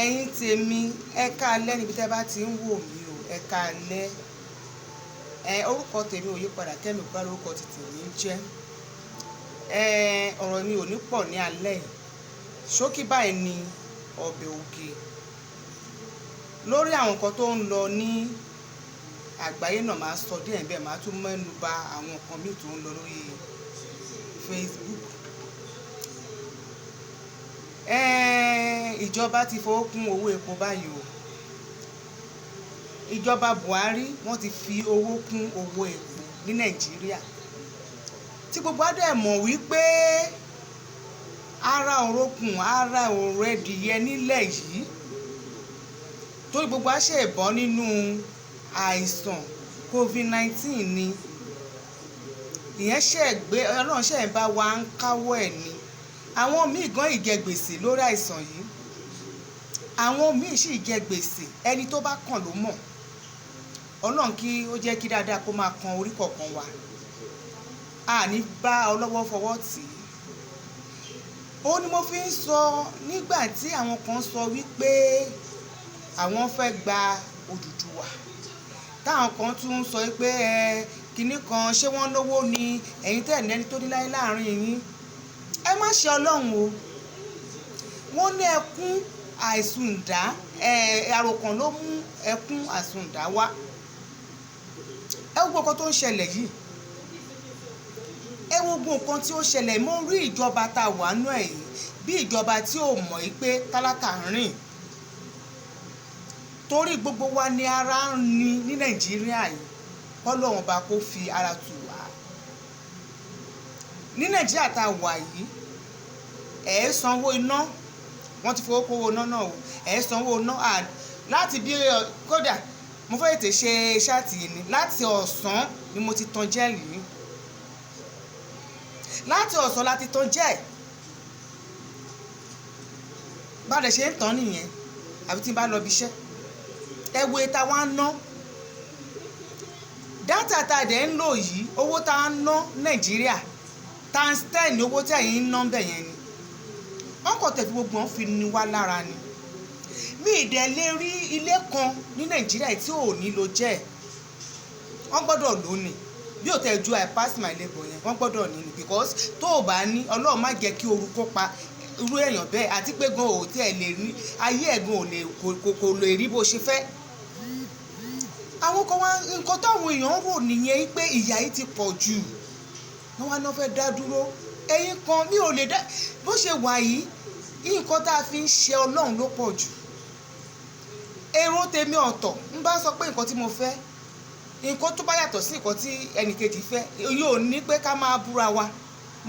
Ẹ̀yin tèmi ẹ káalẹ́ níbi tẹ́ bá ti ń wò mí o, ẹ káalẹ́. Orúkọ tèmi ò yí padà, Kẹ́mi Ògúnbá lórúkọ ti tèmi ń jẹ́. Ọ̀rọ̀ mi ò ní pọ̀ ní alẹ́ yìí. Ṣókí báyìí ni ọbẹ̀ oge lórí àwọn nǹkan tó ń lọ ní àgbáyé náà. Máa sọ díẹ̀ bẹ́ẹ̀, máa tún mẹ́nu bà àwọn nǹkan míì tó ń lọ lórí Facebook. Ìjọba ti fowó kún owó epo báyìí o. Ìjọba Buhari wọ́n ti fi owó kún owó epo ní Nàìjíríà, tí gbogbo á dẹ̀ mọ̀ wípé ara òrokùn ara òrẹ́dìyẹ nílẹ̀ yìí, torí gbogbo á ṣe bọ́ nínú àìsàn COVID-19 ni. Ìyẹn Ọlọ́run ṣe ń bá wa ń káwọ́ ẹ̀ ni. Àwọn míì gan ìjẹ gbèsè lórí àìsàn yìí, àwọn míì sì jẹ gbèsè, ẹni tó bá kàn ló mọ̀. Ọlọ́run kí ó jẹ́ kí dáadáa kó máa kan orí kọ̀ọ̀kan wa, àní bá ọlọ́wọ́ fọwọ́ tì í. Ó ní mo fi ń sọ nígbà tí àwọn kan sọ wípé àwọn fẹ́ gba Odùduwà, táwọn kan tún sọ wípé kinní kan ṣé wọ́n lówó ni, ẹ̀yin tẹ̀ lẹ́ni tó ní láyé láàrin yín. Ẹ má ṣe Ọlọ́run o. Wọ́n ní ẹkún àìsùndá, àròkàn ló mú ẹkún àìsùndá wá. Ẹ wo gbogbo nǹkan tó ń ṣẹlẹ̀ yìí, ẹ wo gbogbo nǹkan tí ó ṣẹlẹ̀. Mo rí ìjọba tá a wà nú ẹ̀ yìí bí ìjọba tí ò mọ̀ pé tálákà ń rìn, torí gbogbo wa ni ara ń ni ní Nàìjíríà yìí. Ọlọ́run bá kó fi ara tù wá. Ní Nàìjíríà tá a wà yìí, ẹ̀ sanwó iná, wọ́n ti fowó kówó iná náà o. Ẹ̀ sanwó iná láti bí kódà mo fẹ́ tètè ṣe ṣáàtì yìí ni, láti ọ̀sán ni mo ti tan jẹ́ẹ̀lì mi. Láti ọ̀sán láti tan jẹ́ẹ̀. Bá dẹ̀ ṣe ń tàn nìyẹn, àbí tí n bá lọ bí iṣẹ́. Ẹ wo èyí tá wá ń ná. Dátà tá a dẹ̀ ń lò yìí, owó tá a ń ná Nàìjíríà times 10 owó tí ẹ̀yin ń ná bẹ̀ yẹn ni. Wọ́n kò tẹ̀ fi gbogbo wọn fi ni wá lára ni. Mi ìdẹ̀ lè rí ilé kan ní Nàìjíríà tí ò ní lo jẹ́. Wọ́n gbọ́dọ̀ lò ní. Bí ò tẹ̀ ju I pass my labor yẹn, wọ́n gbọ́dọ̀ ní ni, because tó o bá ní, Ọlọ́run má jẹ́ kí oru kó pa irú èèyàn bẹ́ẹ̀, àti pé gan ò tí ẹ lè rí ayé ẹ̀gan kò lè rí bó ṣe fẹ́. Àwọn kan wá nǹkan táwọn èèyàn rò nìyẹn pé ìyà yìí ti pọ̀ jù. Wọ́n wá náà fẹ́ dá dúró. Ẹ̀yin kan mi ò lè dá bó ṣe wà yìí. Nǹkan tá a fi ń ṣe Ọlọ́run ló pọ̀ jù. Èrò tèmi ọ̀tọ̀ ń bá sọ pé nǹkan tí mo fẹ́, nǹkan tó bá yàtọ̀ sí nǹkan tí ẹnìkejì fẹ́, yóò ní pé ká máa búra wa.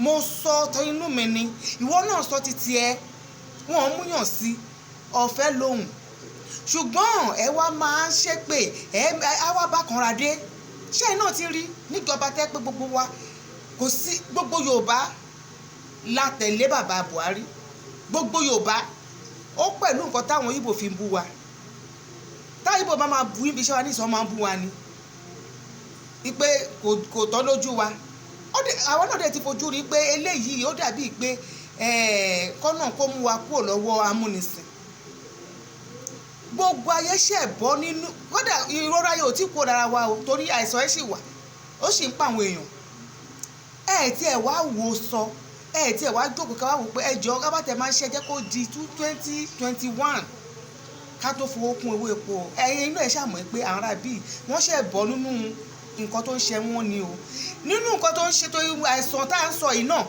Mo sọ tọ inú mi ni, ìwọ náà sọ ti tiẹ̀. Wọn ò múyàn sí ọ̀fẹ́ lóhùn. Ṣùgbọ́n ẹ wá máa ń ṣépè, á wá bá kanra dé. Ṣé ẹ náà ti rí níjọba tẹ́ pé gbogbo wa kò sí, gbogbo Yorùbá la tẹ̀lé bàbá Buhari. Gbogbo Yorùbá ó pẹ̀lú nǹkan táwọn Ìgbò fi ń bú wa. Táwọn Ìgbò máa bú ibi iṣẹ́ wa ní ìsọ̀ máa ń bú wa ni. Ipe kò tọ́ lójú wa. Àwọn náà dẹ̀ ti fojú rí pé eléyìí ó dàbí pé kọ́nà kó mú wa kúrò lọ́wọ́ amúnisìn. Gbogbo ayé ṣẹ̀ bọ́ nínú, kódà ìrora yóò tí kó dára wa o, torí àìsàn ẹ̀ sì wà, ó sì ń pa àwọn èèyàn. Tí ẹ wá wò sọ, tí ẹ wá jókòó ká wá wò pé ẹjọ́ ká bá tẹ̀ máa ń ṣe jẹ́ kó di 2021 ká tó fowó kún owó epo. Ẹ̀yin inú ẹ̀ ṣàmọ̀ pé àwọn ará bíi wọ́n ṣẹ̀ bọ́ nínú nǹkan tó ń ṣe wọ́n ni o. Nínú nǹkan tó ń ṣe tó àìsàn tá à ń sọ yìí náà,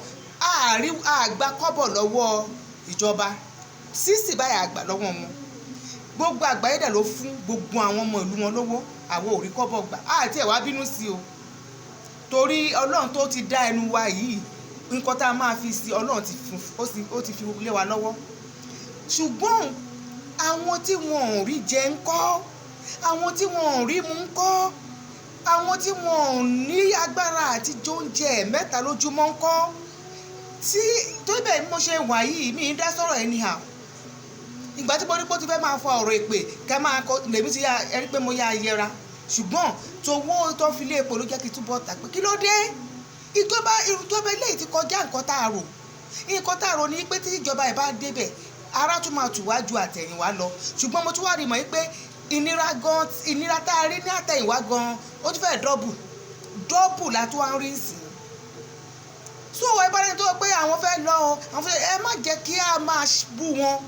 àgbà kọ́bọ̀ lọ́wọ́ ìjọba, 60 báyìí àgbà lọ́wọ́ wọn. Gbogbo àgbáyé dẹ̀ ló fún gbogbo àwọn ọmọ ìlú wọn lówó, àwọn ò rí kọ́bọ̀ gbà. Àti ẹ̀ wá bínú sí o, torí Ọlọ́run tó ti dá ẹnu wa yìí, nǹkan tá a máa fi sí Ọlọ́run ó ti fi lé wa lọ́wọ́. Ṣùgbọ́n àwọn tí wọn ò rí jẹ ńkọ́, àwọn tí wọn ò rí mu ńkọ́, àwọn tí wọn ò ní agbára àti jóúnjẹ mẹ́ta lójúmọ́ ńkọ́. Tó bẹ́ẹ̀ ni mo ṣe wà yìí, mi ń dá sọ̀rọ̀ anyhow. Ìgbà tí mo rí pé ó ti fẹ́ máa fọ ọ̀rọ̀ èpè ká máa kọ lèmi ti rí pé mo yá yẹra. Ṣùgbọ́n tówó tó fi lé epo ló jẹ́ kí túbọ̀ tà pé kí ló dé? Ìjọba eléyìí ti kọjá nǹkan tá a rò. Nǹkan tá a rò ní pé tí ìjọba ẹ̀ bá débẹ̀ ara tún máa tù wá ju àtẹ̀yìnwá lọ ṣùgbọ́n mo tún wá rí mọ̀ pé ìnira tá a rí ní àtẹ̀yìnwá gan ó tún fẹ́ dọ́bù la tún wá ń rí sí i so ẹ bá rẹ tó pé àwọn fẹ́ lọ o ẹ má jẹ́ kí a máa bú wọn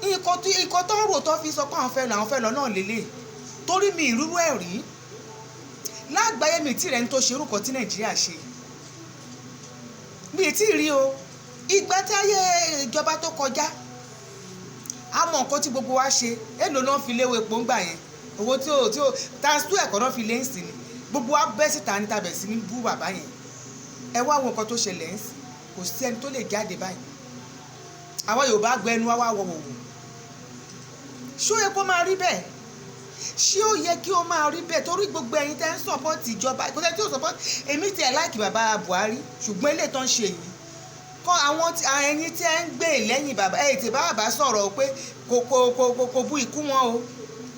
nǹkan tó ń rò tó fi sọ pé àwọn fẹ́ lọ náà lélẹ̀ torí mi ìrúrú ẹ̀ rí lágbàáyé mi tí rẹ̀ ń tó ṣe orúkọ tí Nàìjíríà ṣe mi tí rí o ìgbà tí ayé ìjọba tó kọjá a mọ nǹkan tí gbogbo wa ṣe èlò náà fi léwé epo ń gbà yẹn owó tí ó times 2 ẹ̀kọ́ náà fi lé ń sìn ni gbogbo wa bẹ́ síta ní tàbẹ̀ sí ní bú bàbá yẹn ẹ wá wo nǹkan tó ṣẹlẹ̀ ń sìn kò sí ẹni tó lè jáde báyìí àwọn Yorùbá gbẹnu wá wọ̀ wò ṣó yẹ kó máa rí bẹ́ẹ̀ ṣé ó yẹ kí ó máa rí bẹ́ẹ̀ torí gbogbo ẹ̀yin tẹ́ ń sọ̀pọ̀tì ìjọba kò tẹ́ tí ó sọ̀pọ̀tì èmi tiẹ̀ láìkì bàbá Buhari ṣùgbọ́n ilé tó ń ṣe yìí kọ́ àwọn ẹ̀yin tí ẹ ń gbé lẹ́yìn bàbá tí bàbá sọ̀rọ̀ pé kò bu ikú wọn o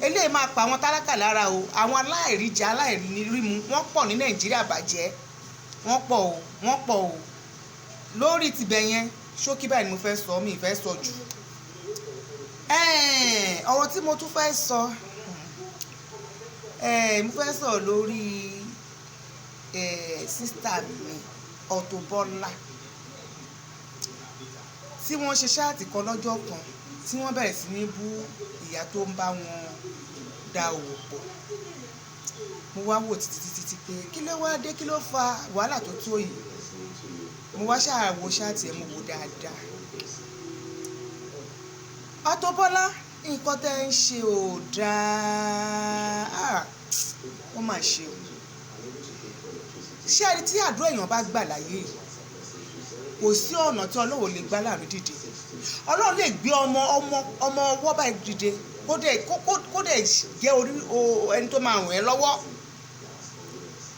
eléyìí máa pa àwọn tálákà lára o àwọn aláìríjẹ aláìrímu wọ́n pọ̀ ní Nàìjíríà bàjẹ́ wọ́n pọ̀ o lórí tibẹ̀ yẹn ṣókí báyìí ni mo fẹ́ sọ mi ìfẹ́ sọ jù ọ̀rọ̀ tí mo tún fẹ́ sọ mo fẹ́ sọ lórí sísítà mi Auto Bola tí wọ́n ṣe ṣáàtì kan lọ́jọ́ kan tí wọ́n bẹ̀rẹ̀ sí ní bú ìyá tó ń bá wọn da òwò pọ̀ mo wá wò títí pé kí ló wá dé kí ló fa wàhálà tó tó yìí mo wá ṣàwò ṣáàtì ẹ̀ mo wò dáadáa Auto Bola nǹkan tẹ́ ń ṣe ò dáa wọ́n máa ṣe o ṣé ẹni tí àdúrà èèyàn bá gbà láyé kò sí ọ̀nà tí Ọlọ́run lè gbá láàrin dìde Ọlọ́run lè gbé ọmọ ọwọ́ báyìí dìde kó dẹ̀ jẹ́ orí ẹni tó máa ràn ẹ́ lọ́wọ́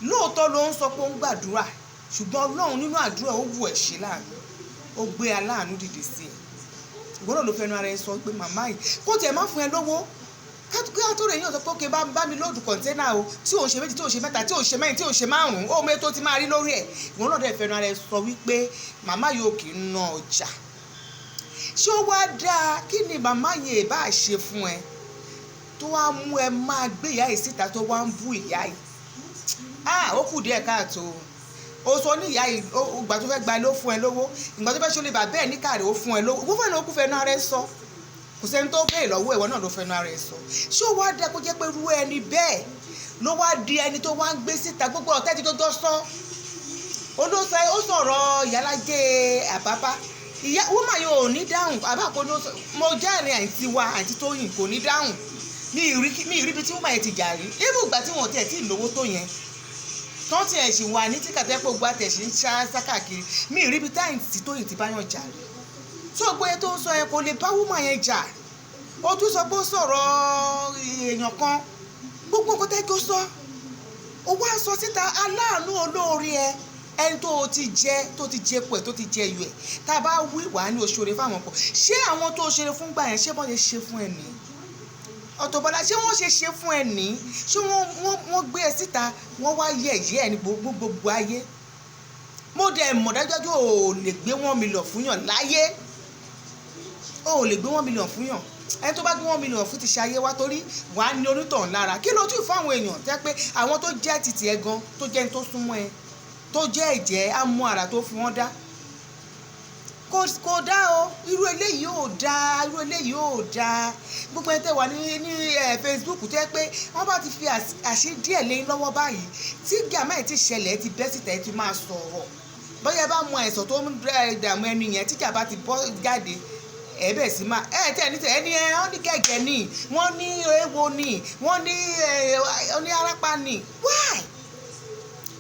lóòótọ́ ló ń sọ pé ó ń gbàdúrà ṣùgbọ́n Ọlọ́run nínú àdúrà ó wù ẹ́ ṣe láàánú ó gbé aláàánú dìde sí ẹ ìgbọ́dọ̀ ló fẹnu ara ẹ sọ pé màmá yìí kó tiẹ̀ má fún ẹ lówó kí á tó rẹ̀ yín ọ̀sọ́ pé ókè bá mi lóòdù kọ̀ńténà o tí ò ṣe méjì tí ò ṣe mẹ́ta tí ò ṣe mẹ́rin tí ò ṣe márùn-ún ó mẹ́ tó ti máa rí lórí ẹ̀ ìwọ́n náà dẹ̀ fẹnu ara ẹ sọ wípé màmá yóò kì í ná ọjà ṣé ó wá dáa kí ni màmá yẹn bá ṣe fún ẹ tó wá mú ẹ máa gbé ìyá yìí síta tó wá ń bú ìyá yìí ó kù díẹ̀ káàtó o sọ ní ìyá yìí ìgbà tó fẹ́ gba ló fún ẹ lówó ìgbà tó fẹ́ ṣe olè bàbá ẹ̀ ní kàrẹ́ ó fún ẹ lówó gbogbo ẹ̀ ló kú fẹnu ara ẹ sọ kò sẹ́ni tó bẹ́ẹ̀ lọ́wọ́ ìwọ náà ló fẹnu ara ẹ sọ ṣé ó wá dá kó jẹ́ pé irú ẹni bẹ́ẹ̀ ló wá di ẹni tó wá ń gbé síta gbogbo ọ̀tẹ́ ti tó sọ ó sọ̀rọ̀ ìyálájẹ́ àbábá ìyá wọ́n yóò ní dáhùn àbákò ló sọ mo jẹ́rìí àǹtí wa àǹtí Tóyìn kò ní dáhùn mi ìrí bí tí wọ́n yẹn ti jà rí ibù ìgbà tí wọ́n tiẹ̀ tí ì lówó tó yẹn tán tiẹ̀ sì wà ní tíkàtẹ́ pé gbogbo àtẹ̀sí ń ṣá káàkiri mi ìrí bí táǹtí Tóyìn ti bá yàn jà rí tó gbé tó ń sọ yẹn kò lè bá wúmọ̀ yẹn jà ó tún sọ pé ó sọ̀rọ̀ èèyàn kan gbogbo nǹkan tẹ́jọ́ sọ ó wá sọ síta aláàánú olóore ẹni tó ti jẹ pẹ̀ tó ti jẹ iyọ̀ ẹ̀ tá a bá wí wàá ní oṣoore fáwọn kan ṣé àwọn tó ṣeré fún gbà yẹn ṣé wọ́n lè ṣe fún ẹ ní Auto Bola ṣé wọ́n ṣe fún ẹ ní ṣé wọ́n gbé ẹ síta wọ́n wá yẹ̀yẹ́ ẹ ní gbogbo ayé mo dẹ̀ mọ̀ dájúdájú ò lè gbé 1 million fún yàn láyé ò lè gbé 1 million fún yàn ẹni tó bá gbé 1 million fún ti ṣe ayé wa torí wàá ní onítọ̀hún lára kí ló tún fún àwọn èèyàn tẹ́ pé àwọn tó jẹ́ títì ẹ gan tó jẹ́ ní tó súnmọ́ ẹ tó jẹ́ ẹ̀jẹ̀ amú ara tó fi wọ́n dá kò dá o irú eléyìí ò dá gbogbo ẹni tẹ́ wà ní Facebook tẹ́ pé wọ́n bá ti fi àṣírí díẹ̀ lẹ́yìn lọ́wọ́ báyìí tí gàmá ẹ̀ ti ṣẹlẹ̀ ti bẹ́ síta ẹ̀ ti máa sọ̀rọ̀ bóyá bá mọ àìsàn tó ń dààmú ẹni yẹn tíjà bá ti bọ́ jáde ẹ̀bẹ̀ sí máa tẹ̀ ní tẹ̀ ẹni wọ́n ní gẹ̀gẹ̀ ni wọ́n ní ewo ni wọ́n ní arápá ni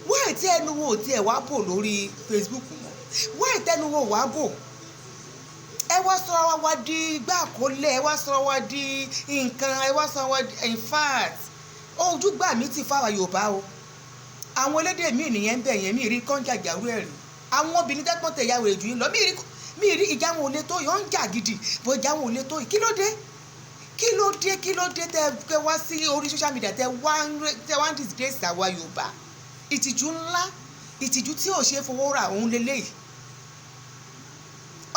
why tí ẹnu wo tí ẹ wá bò lórí Facebook mọ́ why tẹnu wo wá bò ẹ wá sọ wá di igbá àkọlẹ̀ ẹ wá sọ wá di nǹkan ẹ wá sọ wá di in fact ojúgbà mi ti fáwa Yorùbá o àwọn elédè míì nìyẹn ń bẹ̀ yẹn mi rí kọ́ńjàjàrú ẹ̀rí àwọn obìnrin tẹ́gbọ́n tẹ̀ yàwó èjù yín lọ mi rí ìjà wọn ò lè tó yìí ó ń jà gidi bó ìjà wọn ò lè tó yìí kí ló dé tẹ wá sí orí social media tẹ wá ń disgrace àwa Yorùbá ìtìjú ńlá ìtìjú tí ò ṣe fowó ra òun lélẹ́yìí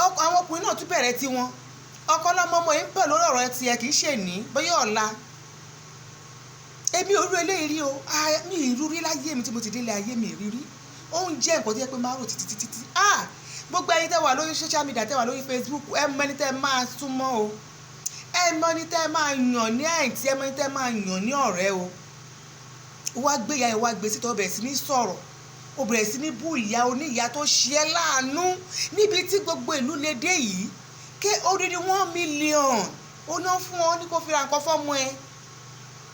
àwọn ọkùnrin náà tún bẹ̀rẹ̀ tiwọn ọkọ lọ́mọ yìí ń bẹ̀ lórí ọ̀rọ̀ tiẹ̀ kì í ṣe ní bóyá ọ̀la èmi ò rí eléyìí rí o mi ì rí láyé mi tí mo ti délé ayé mi ì rí ó ń jẹ́ nǹkan tó yẹ pé máa rò títí gbogbo ẹni tẹ́ wà lórí social media tẹ́ wà lórí Facebook ẹ mọ ẹni tẹ́ máa súnmọ́ o ẹ mọ ẹni tẹ́ máa yàn ní àìntí ẹ mọ ẹni tẹ́ máa yàn ní ọ̀rẹ́ o wá gbé ìyá ẹ wá gbé síta ó bẹ̀rẹ̀ sí ní sọ̀rọ̀ ó bẹ̀rẹ̀ sí ní bú ìyá oníyá tó ṣe é láàánú níbi tí gbogbo ìlú lè dé yìí ké odidi 1 million ó ná fún ọ ní kó fi ra nǹkan fọ́mọ ẹ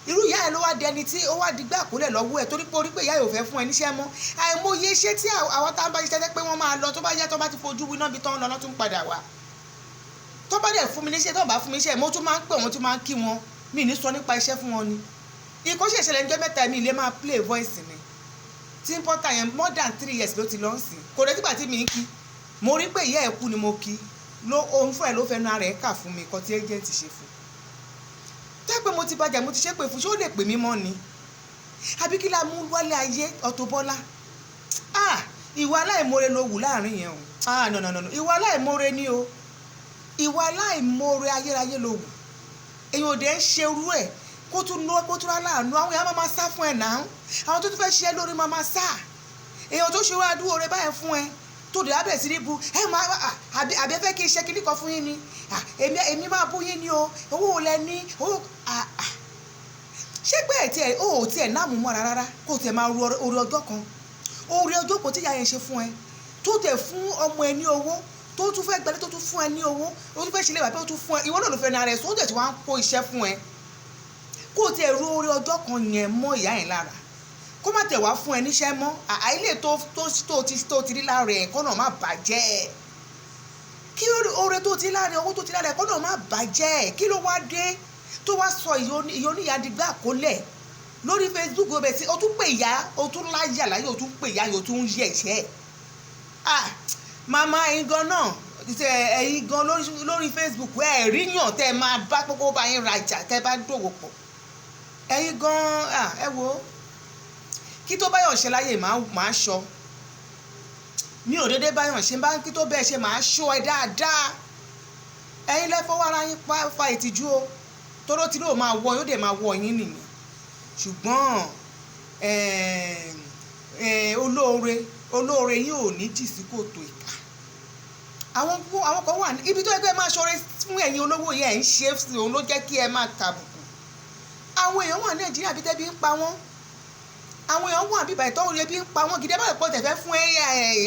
irú ìyá ẹ ló wá dẹni tí ó wá digbá àkólẹ̀ lọ́wọ́ ẹ torí pé orí pé ìyá yóò fẹ́ fún ẹ níṣẹ́ mọ́ àìmọye iṣẹ́ tí àwọn tá a bá ṣiṣẹ́ pé wọ́n máa lọ tó bá yá tó bá ti fojú winá bí tán lọ́nà tó ń padà wá tó bá dẹ̀ fún mi níṣẹ́ tó bá fún mi iṣẹ́ mo tún máa ń pè wọ́n tún máa ń kí wọn mi ní sọ nípa iṣẹ́ fún wọn ni ikọ́ ṣe ìṣẹ̀lẹ̀ níjọ́ mẹ́ta mi ilé máa play voice mi tí importer yẹn more than 3 years ló ti lọ sìn kò dé tígbà tí mi ń kí mo rí pé ìyá ẹ̀ kú ni mo kí òun fún ẹ̀ ló fẹnu ara ẹ̀ kà fún mi nǹkan tí agent ṣe fún tẹ́ pé mo ti bàjẹ́ mo ti ṣépè fún ṣé ó lè pè mí mọ́ ni àbí kí la mú wálé ayé Auto Bola ìwà aláìmoore ló wù láàrin yẹn o no ìwà aláìmoore ni o ìwà aláìmoore ayérayé ló wù èyàn ò dé ń ṣerú ẹ̀ kó tún rá láàánú àwọn èèyàn máa sá fún ẹ náà àwọn tó tún fẹ́ ṣe lórí máa sá èèyàn tó ṣe wá dúró rẹ báyẹn fún ẹ tó dé abẹ́ sí ní bu ẹ máa àbí ẹ fẹ́ kí n ṣe kíní kan fún yín ni èmi máa bú yín ni o owó ò lẹ ní owó ṣé pé ẹ̀ tiẹ̀ ó tiẹ̀ náàmú mọ́ra rárá kó tiẹ̀ máa ru orí ọjọ́ kan orí ọjọ́ kan tí ìyá yẹn ṣe fún ẹ tó tẹ̀ fún ọmọ ẹ ní owó tó tún fẹ́ gbẹ́lẹ́ tó tún fún ẹ ní owó ó tún fẹ́ ṣe lè bàbá ó tún fún ẹ ìwọ náà ló fẹ́ náà rẹ̀ sóò tẹ̀ tí wọ́n á kó iṣẹ́ fún ẹ kó tiẹ̀ ru orí ọjọ́ kan yẹn mọ́ ìyá yẹn lára kó má tẹ̀ wá fún ẹ níṣẹ́ mọ́ àìlè tó ti rí lára ẹ̀ kọ́nà má bàjẹ́ kí oore tó ti lára owó tó ti lára ẹ̀ kọ́nà má bàjẹ́ kí ló wá dé tó wá sọ ìyóníyà dìgbà kólẹ̀ lórí Facebook ó bẹ̀ sí o tún pè ya o tún láyà láyé o tún pè ya o tún yẹ̀ṣẹ́ màmá ẹ̀yin gan náà ẹ̀yin gan lórí Facebook ẹ̀ ríyàn tẹ́ máa bá gbogbo bá yín rajà tẹ́ bá dòwò pọ̀ ẹ̀yin gan ẹ wo kí tó báyọ̀ ṣe láyè máa ṣọ mi ò dédé báyọ̀ ṣe bá kí tó bẹ́ẹ̀ ṣe máa ṣọ ẹ dáadáa ẹ̀yin lẹ́fọwọ́ ara yín fa ìtìjú o tóró tí lóò máa wọ yóò dé máa wọ yín nìyẹn ṣùgbọ́n olóore yín ò ní jì sí kòtò ìkà àwọn kan wà ní ibi tó yẹ kí ẹ máa ṣọrẹ fún ẹ̀yin olówó yẹn ẹ̀ ń ṣe sí òun ló jẹ́ kí ẹ máa kàbùkù àwọn èèyàn wà ní Nàìjíríà bí tẹ́bí ń pa wọ́n àwọn èèyàn wà bíbá ìtọ́wò ebi ń pa wọ́n gidi ẹ bá lè pọ̀ tẹ̀fẹ́ fún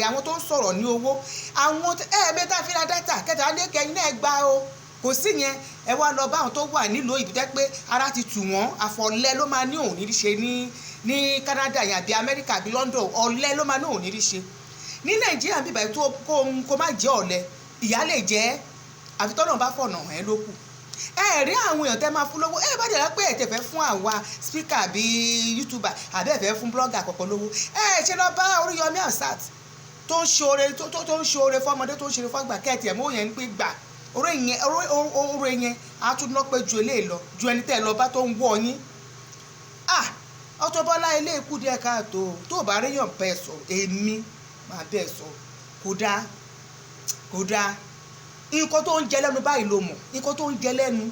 àwọn tó ń sọ̀rọ̀ ní owó àwọn ẹ̀ẹ́mẹ́ta fi ra dátà kẹta ní kẹyìn náà gba o kò sí yẹn ẹ wá lọ bá àwọn tó wà nílùú òyìnbó tẹ́ pé ara ti tù wọ́n àfọ̀lẹ́ ló máa ní òní rí ṣe ní Canada yẹn àbí America àbí London ọ̀lẹ́ ló máa ní òní rí ṣe ní Nàìjíríà bíbá tó kó má jẹ́ ọ̀lẹ́ ìyá lè jẹ́ àfitọ́nà bá fọ̀nà ẹ̀ ló kù rí àwọn èèyàn tẹ́ máa fún lówó bá jẹ́ pé ẹ̀ tẹ̀ fẹ́ fún àwa speaker àbí YouTuber àbí ẹ̀ fẹ́ fún blogger àkọ́kọ́ lówó ṣe lọ bá Oríyọmí Hamzat tó ń ṣoore fọmọdé tó ń ṣoore fọgbà kẹ́ẹ̀tì ẹ̀ mọ́ yẹn ń pè gbà oore yẹn á tún lọ́pẹ́ ju eléyìí lọ ju ẹni tẹ́ ẹ lọ bá tó ń wọ̀ yín Auto Bola ilé ikú díẹ̀ káàtó tó bá réyàn bẹ́ẹ̀ sọ èmi máa bẹ́ẹ̀ sọ kò dáa nǹkan tó ń jẹ lẹ́nu báyìí ló mọ̀ nǹkan tó ń jẹ lẹ́nu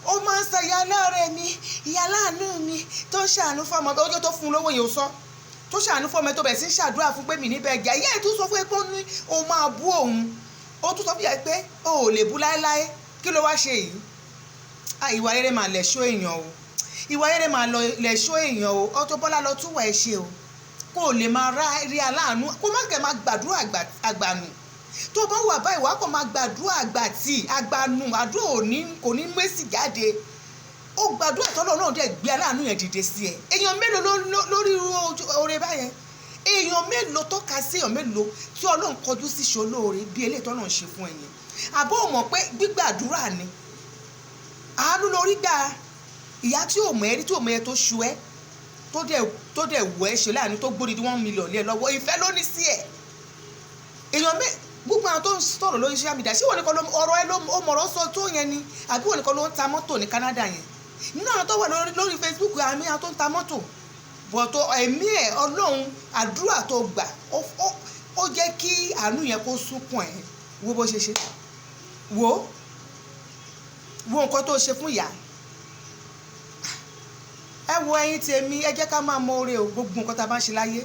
ó máa ń sọ ìyá aláàárẹ̀ mi ìyá aláàánú mi tó ń ṣàánú fọmọ ọjọ́ tó fún un lówó yẹn ó sọ tó ṣàánú fọmọ tó bẹ̀ sí ń ṣàdúrà fún pé mi níbẹ̀ jà ìyá ẹ̀ tún sọ fún ẹ pé ó ní òun máa bú òun ó tún sọ fún ìyá pé o ò lè bú láéláé kí ló wá ṣe yìí ìwà rere máa lẹ̀ṣọ́ èèyàn o ìwà rere máa lẹ̀ṣọ́ èèyàn o Auto Bola lọ tún wà ẹ ṣe o kó o lè máa rí aláàánú kó má kẹ́ máa gbàdúrà àgbànù tó bá wà báyìí wàá kàn máa gbàdúrà àgbàtì àgbànù àdúrà kò ní mẹ́sì jáde ó gbàdúrà tọ́lọ́ náà dẹ̀ gbé aláàánú yẹn dìde sí ẹ èèyàn mélòó lórí oore báyẹn èèyàn mélòó tọ́ka sí èèyàn mélòó tí Ọlọ́run kọjú sí ṣolóore bí eléyìí tọ́lọ́ ń ṣe fún ẹ̀yìn àbọ̀ mọ̀ pé gbígbàdúrà ni àánú lórí gbà ìyá tí ò mọ̀ ẹ́ rí tí ò mọ̀ ẹ́ tó ṣu ẹ́ tó dẹ̀ wọ̀ ẹ́ ṣe láàánú tó gbórí 1 million lé lọ́wọ́ ìfẹ́ ló ní sí ẹ̀ èèyàn gbogbo àwọn tó ń sọ̀rọ̀ lórí social media ṣé wọ́n nìkan ọ̀rọ̀ ẹ ó mọ̀rọ̀ sọ tó yẹn ni àbí wọ́n nìkan ló ń ta mọ́tò ní Canada yẹn nínú àwọn tó wà lórí Facebook àmì àwọn tó ń ta mọ́tò bọ̀tọ̀ ẹ̀mí ẹ̀ Ọlọ́run àdúrà tó gbà ó jẹ́ kí àánú yẹn kó súnkún ẹ̀ wo bó ṣe ṣe, wo nǹkan tó ṣe fún ìyá. Ẹ wo ẹ̀yin tèmi, ẹ jẹ́ ká máa mọ oore o, gbogbo nǹkan tá a bá ń ṣe láyé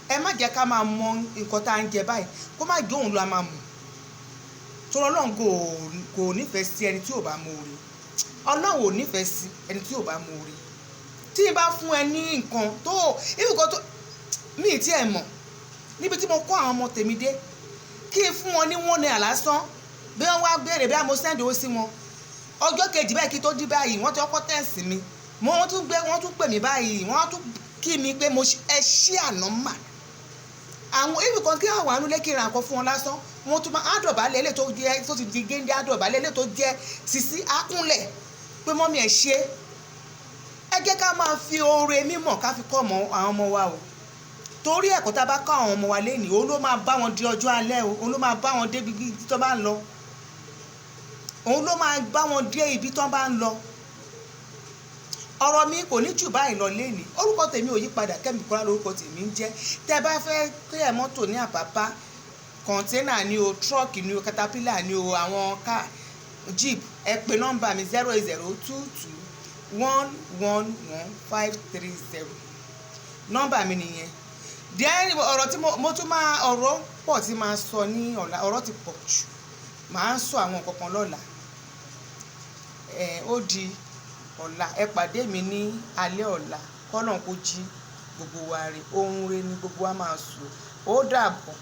ẹ má jẹ́ ká máa mọ nǹkan tá à ń jẹ báyìí kó má jẹ́ òun ló a máa mọ̀. Torí Ọlọ́run kò nífẹ̀ẹ́ sí ẹni tí ò bá mọ oore. Ọlọ́run ò nífẹ̀ẹ́ sí ẹni tí ò bá mọ oore. Tí n bá fún ẹ ní nǹkan tó nǹkan tó mi ì tí ẹ mọ̀ níbi tí mo kó àwọn ọmọ tèmi dé, kí n fún wọn ní £1 lásán bí wọ́n wá béèrè bí mo send owó sí wọn, ọjọ́ kejì báyìí kí tó dí báyìí wọ́n ti kọ́kọ́ tẹ̀sí mi, wọ́n tún pè mí báyìí, wọ́n tún kí mi pé ẹ ṣí àná mà. Àwọn ibi kan kí àwọn àánú lé kí n ra nǹkan fún wọn lásán, wọ́n tún máa àdọ̀bálẹ̀ ilé tó ti di géńdé, àdọ̀bálẹ̀ ilé tó jẹ́ sisi akúnlẹ̀ pé mọ́mí ẹ̀ ṣe. Ẹ jẹ́ ká máa fi oore mímọ̀ ká fi kọ́ àwọn ọmọ wa o. Torí ẹ̀kọ́ tá a bá kọ́ àwọn ọmọ wa lénìí, òun ló máa bá wọn di ọjọ́ alẹ́ o, òun ló máa bá wọn dé ibi tó bá ń lọ, òun ló máa bá wọn dé ibi tó bá ń lọ. Ọ̀rọ̀ mi kò ní jù báyìí lọ lénìí. Orúkọ tèmi ò yí padà, Kẹ́mi Kọ́lá lórúkọ tèmi ń jẹ́. Tẹ́ bá fẹ́ clear mọ́tò ní Àpápá, kọ̀ńténà ni o, tírọ́ọ̀kì ni o, katapila ni o, àwọn car jeep, ẹ pe nọ́mbà mi 08022111530. Nọ́mbà mi nìyẹn. Then ọ̀rọ̀ tí mo tún máa ọ̀rọ̀ pọ̀ tí máa sọ ní ọ̀la, ọ̀rọ̀ ti pọ̀ jù, màá sọ àwọn nǹkan kan lọ́la. Ó di ọ̀la, ẹ pàdé mi ní alẹ́ ọ̀la, kọ́lọ́n kó jí gbogbo wa rè, ohun rere ni gbogbo wa máa sùn. Ó dàbọ̀.